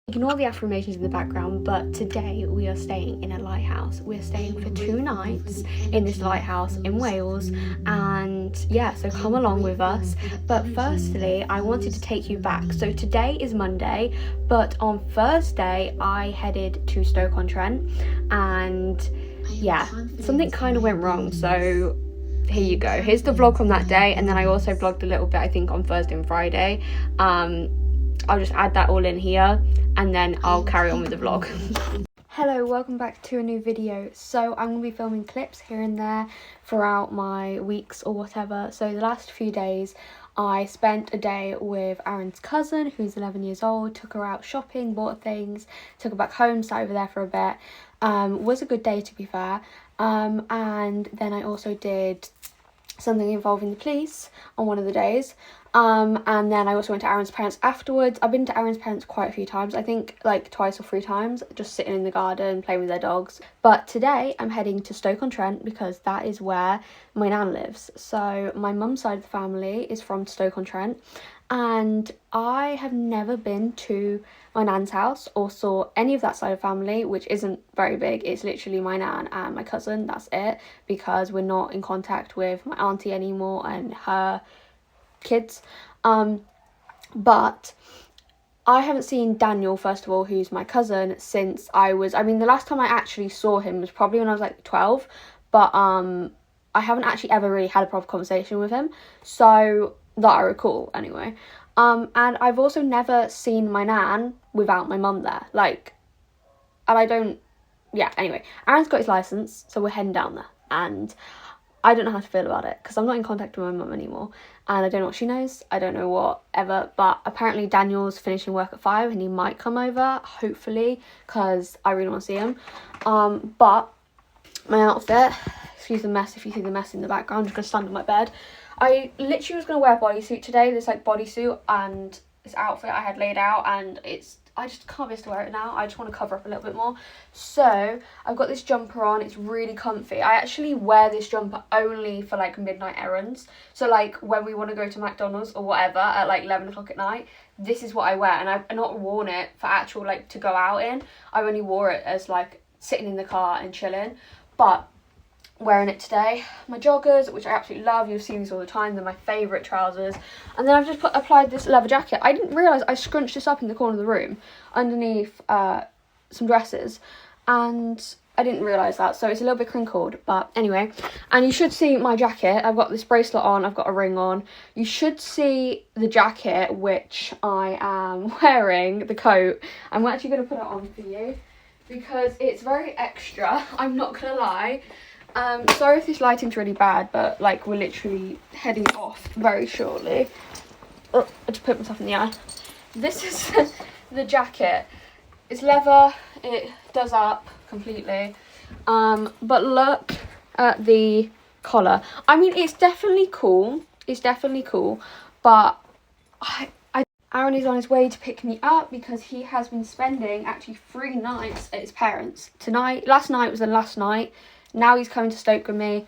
Ignore the affirmations in the background, but today we are staying in a lighthouse. We're staying for 2 nights in this lighthouse in Wales, and yeah, so come along with us. But firstly, I wanted to take you back. So today is Monday, but on Thursday I headed to Stoke-on-Trent, and yeah, something kind of went wrong. So here you go. Here's the vlog from that day, and then I also vlogged a little bit, I think, on Thursday and Friday. I'll just add that all in here and then I'll carry on with the vlog. Hello, welcome back to a new video. So I'm going to be filming clips here and there throughout my weeks or whatever. So the last few days I spent a day with Aaron's cousin, who's 11 years old, took her out shopping, bought things, took her back home, sat over there for a bit. Was a good day, to be fair. And then I also did something involving the police on one of the days. And then I also went to Aaron's parents afterwards. I've been to Aaron's parents quite a few times, I think like 2 or 3 times, just sitting in the garden playing with their dogs. But today I'm heading to Stoke-on-Trent because that is where my nan lives. So my mum's side of the family is from Stoke-on-Trent, and I have never been to my nan's house or saw any of that side of family, which isn't very big. It's literally my nan and my cousin, that's it, because we're not in contact with my auntie anymore and her kids. But I haven't seen Daniel, first of all, who's my cousin, since the last time I actually saw him was probably when I was like 12, but I haven't actually ever really had a proper conversation with him, so that I recall anyway. And I've also never seen my nan without my mum there, anyway, Aaron's got his license, so we're heading down there, and I don't know how to feel about it because I'm not in contact with my mum anymore, and I don't know what she knows, I don't know whatever, but apparently Daniel's finishing work at 5 and he might come over, hopefully, because I really want to see him. But my outfit, excuse the mess if you see the mess in the background, I'm just going to stand on my bed. I literally was going to wear a bodysuit today, this like bodysuit and this outfit I had laid out, and I just can't be able to wear it now. I just want to cover up a little bit more. So I've got this jumper on. It's really comfy. I actually wear this jumper only for like midnight errands. So like when we want to go to McDonald's or whatever at like 11 o'clock at night, this is what I wear. And I've not worn it for actual like to go out in. I only wore it as like sitting in the car and chilling. But wearing it today, my joggers, which I absolutely love, you've seen these all the time, they're my favourite trousers, and then I've just applied this leather jacket. I didn't realise I scrunched this up in the corner of the room underneath some dresses, and I didn't realise that, so it's a little bit crinkled, but anyway. And you should see my jacket. I've got this bracelet on, I've got a ring on. You should see the jacket, which I am wearing, the coat. I'm actually going to put it on for you because it's very extra, I'm not going to lie. Sorry if this lighting's really bad, but like we're literally heading off very shortly. Oh, I just put myself in the eye. This is the jacket. It's leather, it does up completely. But look at the collar. I mean, it's definitely cool. But Aaron is on his way to pick me up because he has been spending actually 3 nights at his parents'. Last night was the last night. Now he's coming to Stoke with me.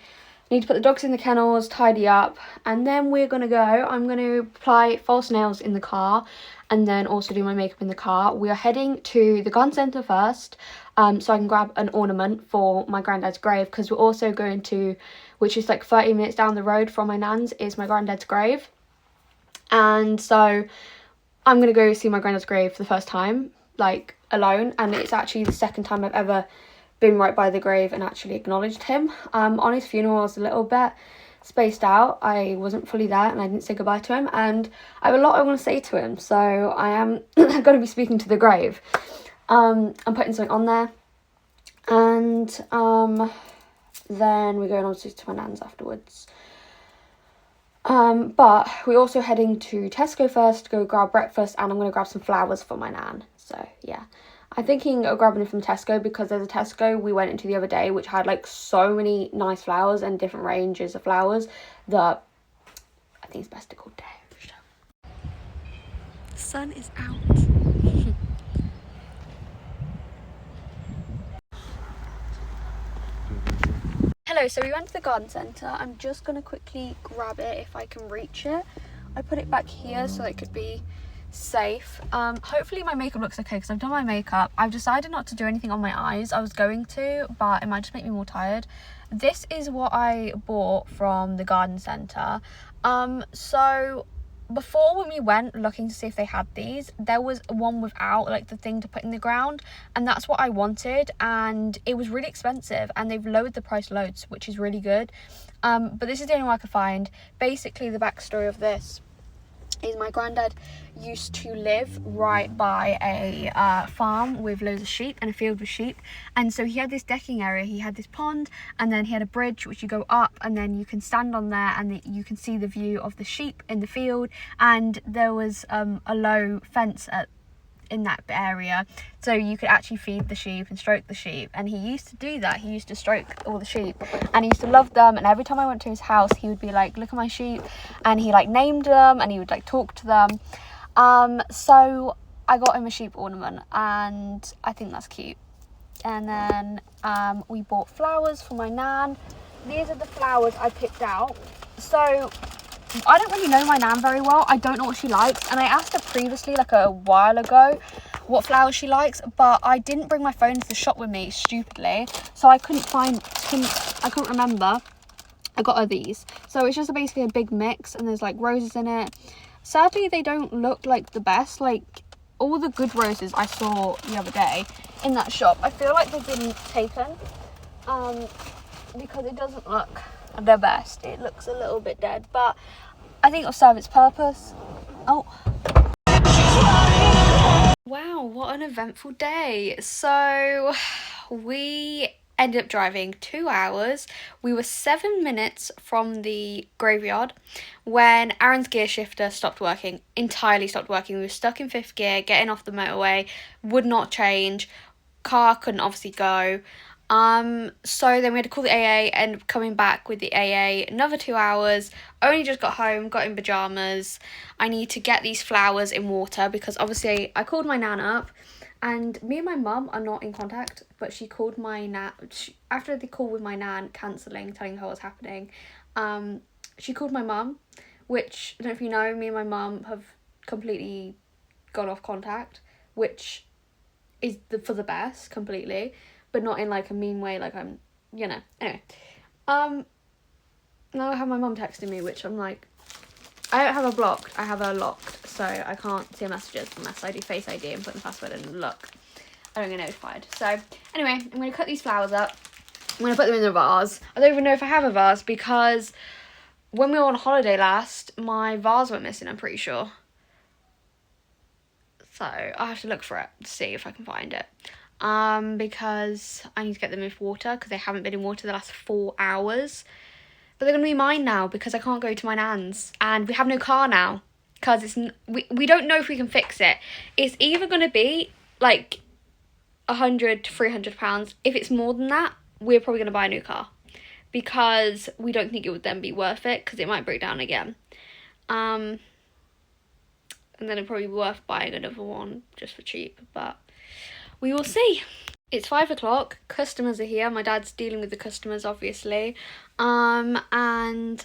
Need to put the dogs in the kennels, tidy up, and then we're going to go. I'm going to apply false nails in the car and then also do my makeup in the car. We are heading to the garden centre first, so I can grab an ornament for my granddad's grave, because we're also going to, which is like 30 minutes down the road from my nan's, is my granddad's grave. And so I'm going to go see my granddad's grave for the first time, like alone, and it's actually the second time I've ever been right by the grave and actually acknowledged him. On his funeral I was a little bit spaced out. I wasn't fully there and I didn't say goodbye to him, and I have a lot I want to say to him, so I am going to be speaking to the grave. I'm putting something on there, and then we're going on to my nan's afterwards. But we're also heading to Tesco first to go grab breakfast, and I'm going to grab some flowers for my nan. So yeah, I'm thinking of grabbing it from Tesco because there's a Tesco we went into the other day which had like so many nice flowers and different ranges of flowers that I think it's best to go there. The sun is out. Hello, so we went to the garden centre. I'm just going to quickly grab it if I can reach it. I put it back here so it could be safe. Hopefully my makeup looks okay because I've done my makeup. I've decided not to do anything on my eyes. I was going to, but it might just make me more tired. This is what I bought from the garden centre. So before, when we went looking to see if they had these, there was one without like the thing to put in the ground, and that's what I wanted, and it was really expensive, and they've lowered the price loads, which is really good. But this is the only one I could find. Basically, the backstory of this is my granddad used to live right by a farm with loads of sheep and a field with sheep, and so he had this decking area. He had this pond, and then he had a bridge which you go up, and then you can stand on there and you can see the view of the sheep in the field, and there was a low fence in that area, so you could actually feed the sheep and stroke the sheep. And he used to do that. He used to stroke all the sheep, and he used to love them, and every time I went to his house he would be like, look at my sheep, and he like named them, and he would like talk to them. So I got him a sheep ornament, and I think that's cute. And then we bought flowers for my nan. These are the flowers I picked out. So I don't really know my nan very well. I don't know what she likes, and I asked her previously, like a while ago, what flowers she likes, but I didn't bring my phone to the shop with me, stupidly, so I couldn't remember. I got her these. So it's just basically a big mix, and there's like roses in it. Sadly, they don't look like the best. Like all the good roses I saw the other day in that shop, I feel like they've been taken, because it doesn't look the best. It looks a little bit dead, but I think it'll serve its purpose. Oh wow, what an eventful day. So we ended up driving 2 hours. We were 7 minutes from the graveyard when Aaron's gear shifter entirely stopped working. We were stuck in 5th gear, getting off the motorway, would not change, car couldn't obviously go. So then we had to call the AA, and coming back with the AA another 2 hours. Only just got home, got in pajamas. I need to get these flowers in water because obviously I called my nan up, and me and my mum are not in contact, but she called my nan after the call with my nan cancelling, telling her what's happening. She called my mum, which I don't know if you know, me and my mum have completely gone off contact, which is for the best completely, but not in like a mean way, like I'm, anyway. Now I have my mum texting me, which I'm like, I don't have her blocked, I have her locked, so I can't see her messages unless I do Face ID and put in the password and look. I don't get notified. So anyway, I'm going to cut these flowers up. I'm going to put them in a vase. I don't even know if I have a vase because when we were on holiday last, my vase went missing, I'm pretty sure. So I'll have to look for it to see if I can find it. Because I need to get them in water because they haven't been in water the last 4 hours. But they're going to be mine now because I can't go to my nan's. And we have no car now because we don't know if we can fix it. It's either going to be like £100 to £300. If it's more than that, we're probably going to buy a new car because we don't think it would then be worth it because it might break down again. And then it'd probably be worth buying another one just for cheap, but we will see. It's 5 o'clock, customers are here, my dad's dealing with the customers obviously, and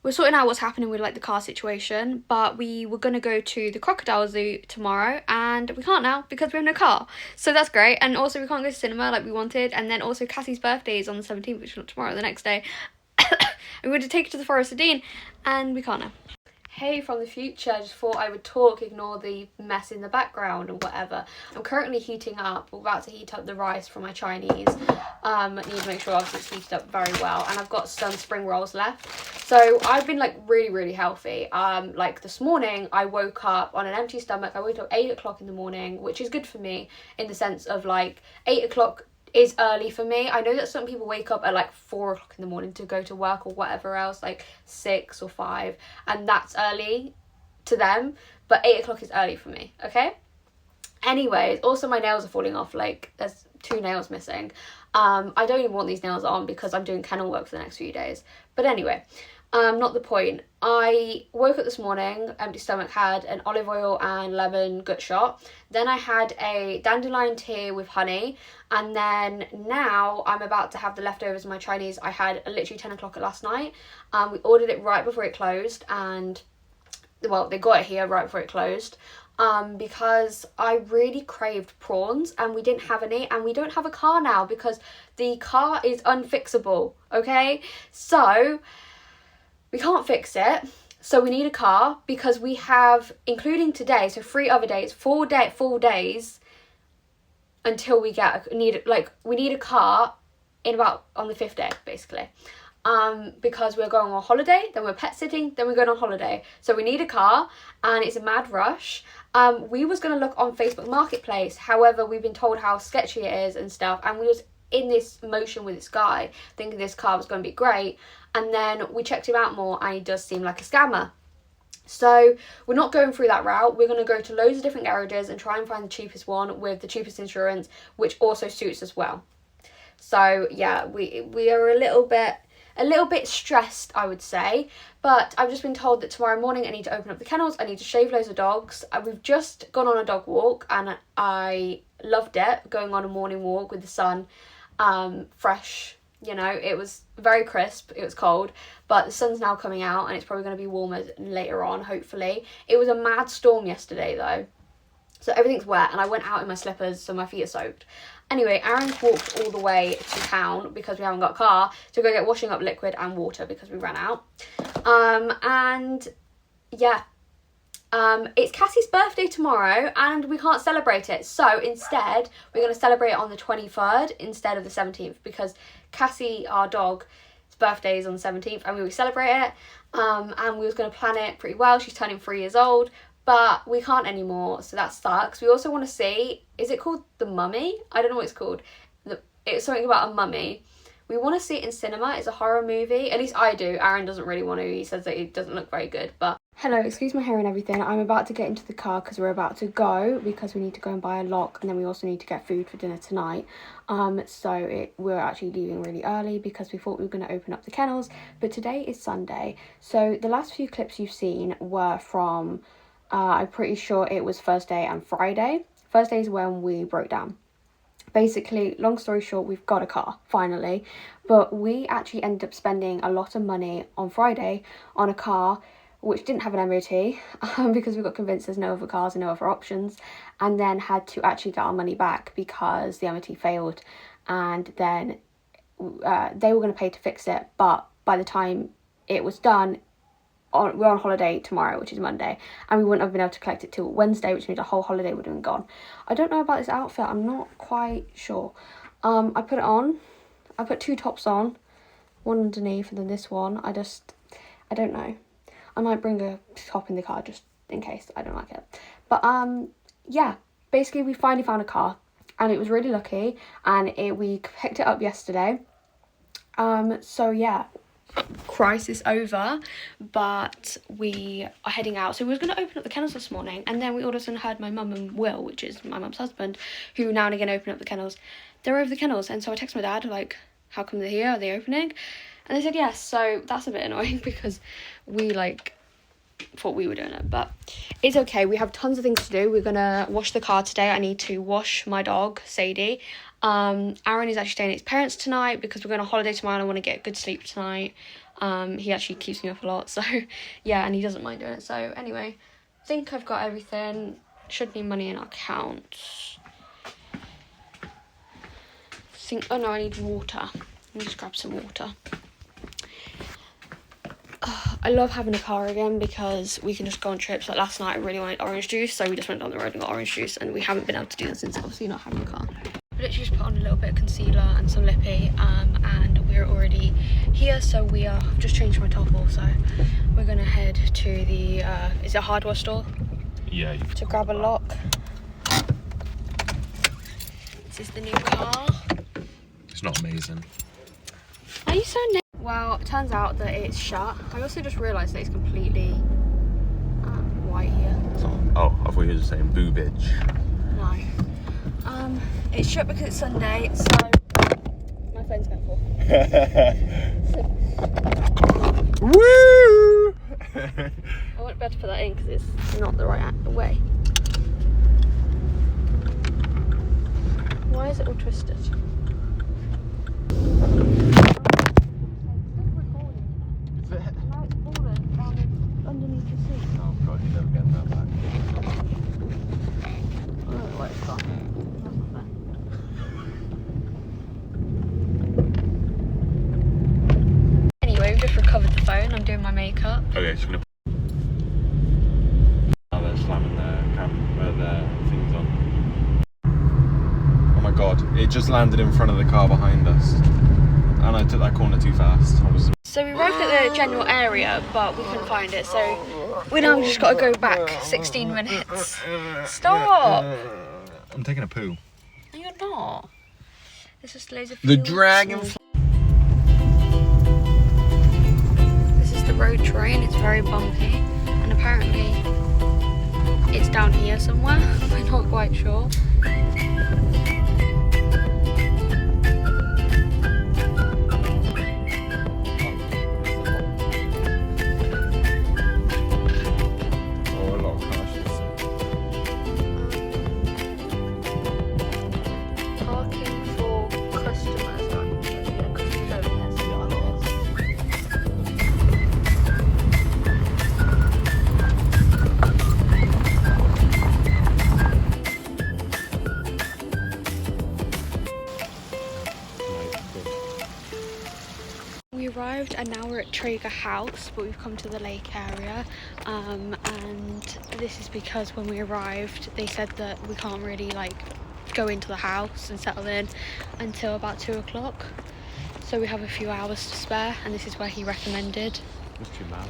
we're sorting out what's happening with like the car situation, but we were going to go to the crocodile zoo tomorrow, and we can't now because we have no car, so that's great. And also we can't go to cinema like we wanted, and then also Cassie's birthday is on the 17th, which is not tomorrow, the next day. We were to take her to the Forest of Dean, and we can't now. Hey from the future, I just thought I would talk, ignore the mess in the background or whatever. I'm currently heating up, we're about to heat up the rice for my Chinese. Need to make sure obviously it's heated up very well, and I've got some spring rolls left. So I've been like really healthy. Like this morning I woke up on an empty stomach. I woke up 8 o'clock in the morning, which is good for me in the sense of like 8 o'clock is early for me. I know that some people wake up at like 4 o'clock in the morning to go to work or whatever else, like 6 or 5, and that's early to them, but 8 o'clock is early for me, okay? Anyways, also my nails are falling off, like there's 2 nails missing. I don't even want these nails on because I'm doing kennel work for the next few days, but anyway, not the point. I woke up this morning, empty stomach, had an olive oil and lemon gut shot. Then I had a dandelion tea with honey. And then now I'm about to have the leftovers of my Chinese. I had literally 10 o'clock last night. We ordered it right before it closed, and well, they got it here right before it closed, because I really craved prawns and we didn't have any, and we don't have a car now because the car is unfixable, okay? So we can't fix it, so we need a car because we have, including today, so 3 other days, 4 full days until we we need a car on the 5th day, basically. Because we're going on holiday, then we're pet sitting, then we're going on holiday. So we need a car, and it's a mad rush. We was going to look on Facebook Marketplace, however, we've been told how sketchy it is and stuff, and we was in this motion with this guy, thinking this car was going to be great, and then we checked him out more, and he does seem like a scammer. So we're not going through that route. We're going to go to loads of different garages and try and find the cheapest one with the cheapest insurance, which also suits us well. So yeah, we are a little bit stressed, I would say, but I've just been told that tomorrow morning I need to open up the kennels, I need to shave loads of dogs. We've just gone on a dog walk and I loved it, going on a morning walk with the sun, fresh, you know, it was very crisp, it was cold, but the sun's now coming out and it's probably going to be warmer later on, hopefully. It was a mad storm yesterday though, so everything's wet, and I went out in my slippers, so my feet are soaked. Anyway, Aaron's walked all the way to town because we haven't got a car to go get washing up liquid and water because we ran out. And yeah, it's Cassie's birthday tomorrow and we can't celebrate it. So instead, we're going to celebrate it on the 23rd instead of the 17th because Cassie, our dog's birthday is on the 17th and we will celebrate it. And we was going to plan it pretty well. She's turning 3 years old. But we can't anymore, so that sucks. We also want to see, is it called The Mummy? I don't know what it's called. It's something about a mummy. We want to see it in cinema. It's a horror movie. At least I do. Aaron doesn't really want to. He says that it doesn't look very good, but... Hello, excuse my hair and everything. I'm about to get into the car because we're about to go because we need to go and buy a lock, and then we also need to get food for dinner tonight. We're actually leaving really early because we thought we were going to open up the kennels, but today is Sunday. So the last few clips you've seen were from... I'm pretty sure it was Thursday and Friday. Thursday is when we broke down. Basically, long story short, we've got a car, finally. But we actually ended up spending a lot of money on Friday on a car which didn't have an MOT because we got convinced there's no other cars and no other options. And then had to actually get our money back because the MOT failed. And then they were going to pay to fix it. But by the time it was done... we're on holiday tomorrow, which is Monday, and we wouldn't have been able to collect it till Wednesday, which means a whole holiday would have been gone. I don't know about this outfit, I'm not quite sure. I put it on, I put 2 tops on, one underneath and then this one. I don't know. I might bring a top in the car just in case I don't like it. But yeah, basically we finally found a car and it was really lucky, and we picked it up yesterday. So yeah. Crisis over, but we are heading out. So we were going to open up the kennels this morning, and then we all of a sudden heard my mum and Will, which is my mum's husband, who now and again open up the kennels. They're over the kennels, and so I texted my dad like, how come they're here? Are they opening? And they said yes. So that's a bit annoying because we thought we were doing it, but it's okay. We have tons of things to do. We're gonna wash the car today. I need to wash my dog Sadie. Aaron is actually staying at his parents tonight because we're going on holiday tomorrow and I want to get good sleep tonight. He actually keeps me up a lot, so yeah, and he doesn't mind doing it. So anyway, I think I've got everything. Should be money in our account. Oh no, I need water. Let me just grab some water. I love having a car again because we can just go on trips. Like last night I really wanted orange juice, so we just went down the road and got orange juice, and we haven't been able to do that since obviously not having a car. I literally just put on a little bit of concealer and some lippy, and we're already here, so we are just changed my top also. We're gonna head to the is it a hardware store? Yeah. To grab a lock. This is the new car. It's not amazing. Are you so well, it turns out that it's shut. I also just realised that it's completely white here. Oh, I thought you were saying boobage. No. It's shut because it's Sunday, so my phone's gonna fall. Woo! I won't be able to put that in because it's not the right way. Why is it all twisted? Is it? Now it's fallen down underneath the seat. Oh god. car. That's not fun. Anyway, we've just recovered the phone. I'm doing my makeup. Okay, just gonna. Oh, they're slamming their things on. Oh my god! It just landed in front of the car behind us, and I took that corner too fast. So we arrived at the general area, but we couldn't find it. So we now just got to go back 16 minutes. Stop! I'm taking a poo. No, you're not. There's just loads of The fuel. dragonfly. This is the road train. It's very bumpy, and apparently it's down here somewhere. We're not quite sure. Parking for customers. Yeah, customers over here. So we arrived and now we're at Traeger House, but we've come to the lake area, and this is because when we arrived they said that we can't really like go into the house and settle in until about 2 o'clock, so we have a few hours to spare, and this is where he recommended. It's too bad.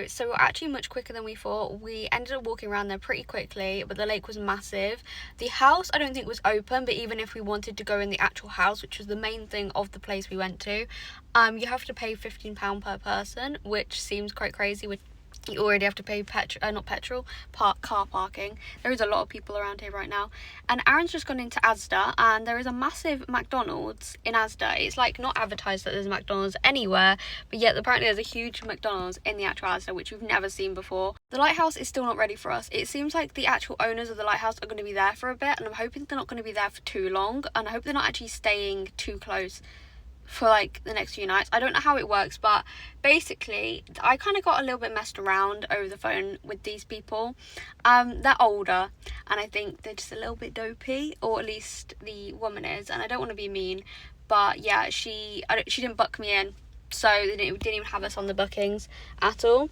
So we're actually much quicker than we thought. We ended up walking around there pretty quickly, but the lake was massive. The house I don't think was open, but even if we wanted to go in the actual house, which was the main thing of the place we went to, you have to pay £15 per person, which seems quite crazy. You already have to pay car parking. There is a lot of people around here right now, and Aaron's just gone into Asda, and there is a massive McDonald's in Asda. It's like not advertised that there's a McDonald's anywhere, but yet apparently there's a huge McDonald's in the actual Asda, which we've never seen before. The lighthouse is still not ready for us. It seems like the actual owners of the lighthouse are going to be there for a bit, and I'm hoping they're not going to be there for too long, and I hope they're not actually staying too close for like the next few nights. I don't know how it works, but basically I kind of got a little bit messed around over the phone with these people. They're older, and I think they're just a little bit dopey, or at least the woman is, and I don't want to be mean, but yeah, she didn't book me in, so they didn't even have us on the bookings at all.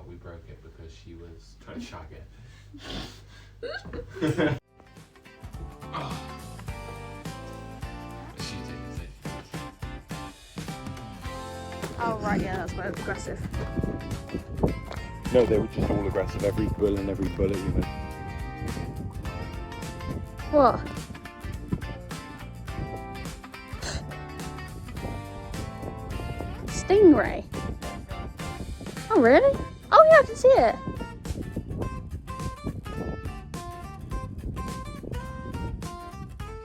We broke it because she was trying to shag it. Oh right, yeah, that's quite aggressive. No, they were just all aggressive. Every bull and every bullet even. What? Stingray? Oh really? Oh yeah, I can see it.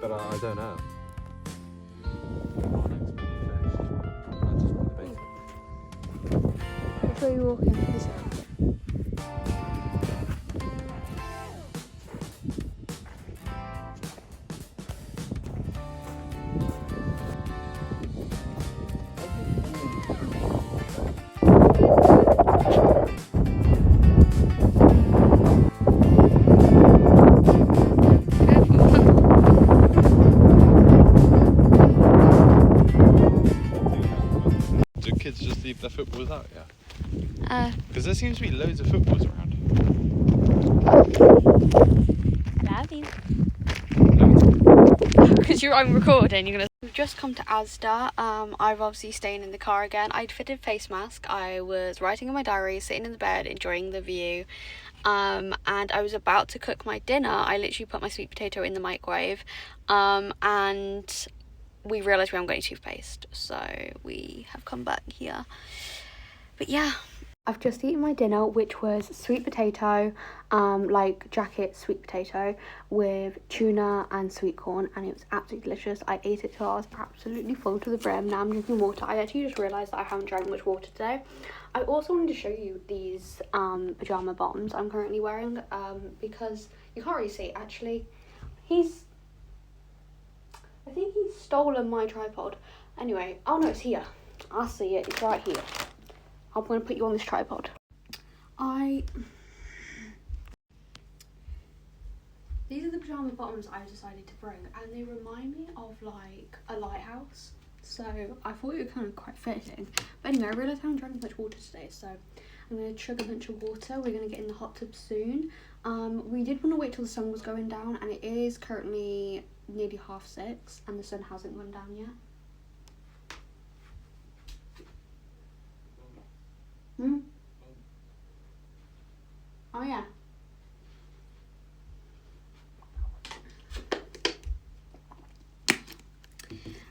But I don't know. Which way are you walking? This way. Kids just leave their footballs out, yeah? Uh, Because there seems to be loads of footballs around. love you. Because I'm recording, you're gonna. We've just come to Asda. I've obviously staying in the car again. I'd fitted face mask. I was writing in my diary, sitting in the bed, enjoying the view. And I was about to cook my dinner. I literally put my sweet potato in the microwave. And we realised we haven't got any toothpaste, so we have come back here But yeah, I've just eaten my dinner, which was sweet potato, like jacket sweet potato with tuna and sweet corn, and it was absolutely delicious. I ate it till I was absolutely full to the brim. Now I'm drinking water. I actually just realised that I haven't drank much water today. I also wanted to show you these pyjama bottoms I'm currently wearing, because you can't really see. Actually, I think he's stolen my tripod. Anyway, oh no, it's here. I see it. It's right here. I'm going to put you on this tripod. These are the pyjama bottoms I decided to bring, and they remind me of like a lighthouse. So I thought it was kind of quite fitting. But anyway, I realised I haven't drank much water today, so I'm going to chug a bunch of water. We're going to get in the hot tub soon. We did want to wait till the sun was going down, and it is currently nearly 6:30, and the sun hasn't gone down yet. Oh yeah.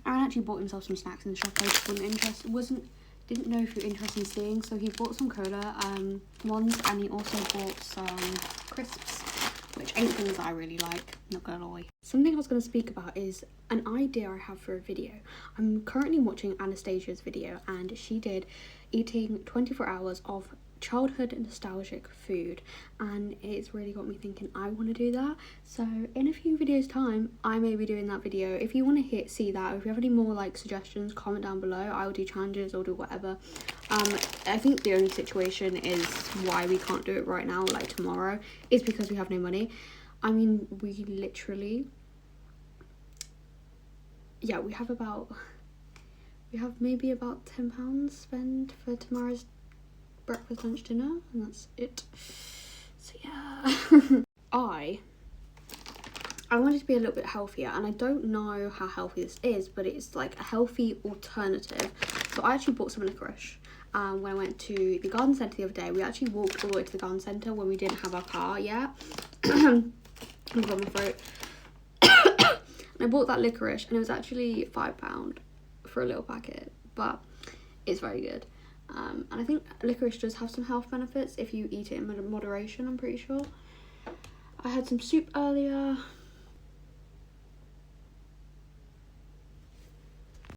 Aaron actually bought himself some snacks in the shop. I just didn't know if you're interested in seeing. So he bought some cola ones, and he also bought some crisps, which ain't things that I really like, not gonna lie. Something I was gonna speak about is an idea I have for a video. I'm currently watching Anastasia's video, and she did eating 24 hours of childhood nostalgic food, and it's really got me thinking I want to do that. So in a few videos time I may be doing that video. If you want to see that, or if you have any more like suggestions, comment down below. I'll do challenges or do whatever. I think the only situation is why we can't do it right now, like tomorrow, is because we have no money. I mean, we literally, yeah, we have maybe about £10 spend for tomorrow's breakfast, lunch, dinner, and that's it. So yeah. I wanted to be a little bit healthier, and I don't know how healthy this is, but it's like a healthy alternative. So I actually bought some licorice when I went to the garden centre the other day. We actually walked all the way to the garden centre when we didn't have our car yet. I've got my throat. And I bought that licorice, and it was actually £5 for a little packet, but it's very good. And I think licorice does have some health benefits if you eat it in moderation, I'm pretty sure. I had some soup earlier.